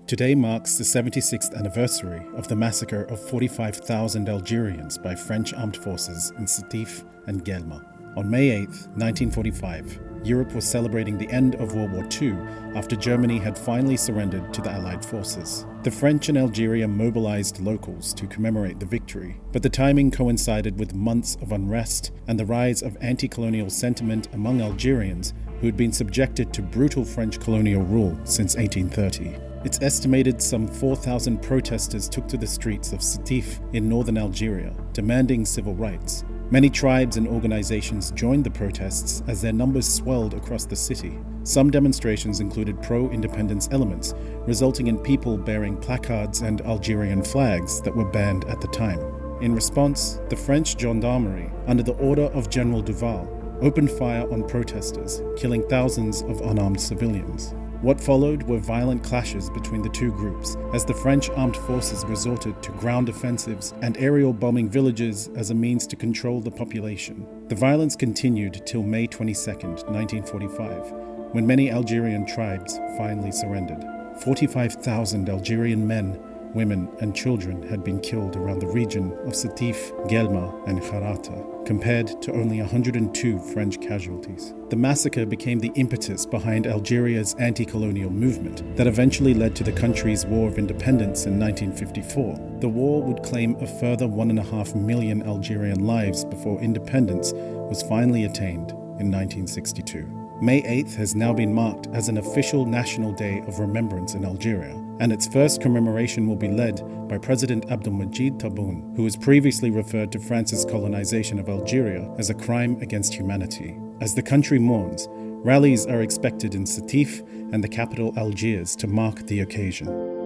Today marks the 76th anniversary of the massacre of 45,000 Algerians by French armed forces in Sétif and Guelma. On May 8, 1945, Europe was celebrating the end of World War II after Germany had finally surrendered to the Allied forces. The French in Algeria mobilized locals to commemorate the victory, but the timing coincided with months of unrest and the rise of anti-colonial sentiment among Algerians who had been subjected to brutal French colonial rule since 1830. It's estimated some 4,000 protesters took to the streets of Sétif in northern Algeria, demanding civil rights. Many tribes and organizations joined the protests as their numbers swelled across the city. Some demonstrations included pro-independence elements, resulting in people bearing placards and Algerian flags that were banned at the time. In response, the French gendarmerie, under the order of General Duval, opened fire on protesters, killing thousands of unarmed civilians. What followed were violent clashes between the two groups as the French armed forces resorted to ground offensives and aerial bombing villages as a means to control the population. The violence continued till May 22, 1945, when many Algerian tribes finally surrendered. 45,000 Algerian men, women and children had been killed around the region of Sétif, Guelma and Kharata, compared to only 102 French casualties. The massacre became the impetus behind Algeria's anti-colonial movement that eventually led to the country's War of Independence in 1954. The war would claim a further 1.5 million Algerian lives before independence was finally attained in 1962. May 8th has now been marked as an official national day of remembrance in Algeria, and its first commemoration will be led by President Abdelmajid Tebboune, who has previously referred to France's colonization of Algeria as a crime against humanity. As the country mourns, rallies are expected in Sétif and the capital Algiers to mark the occasion.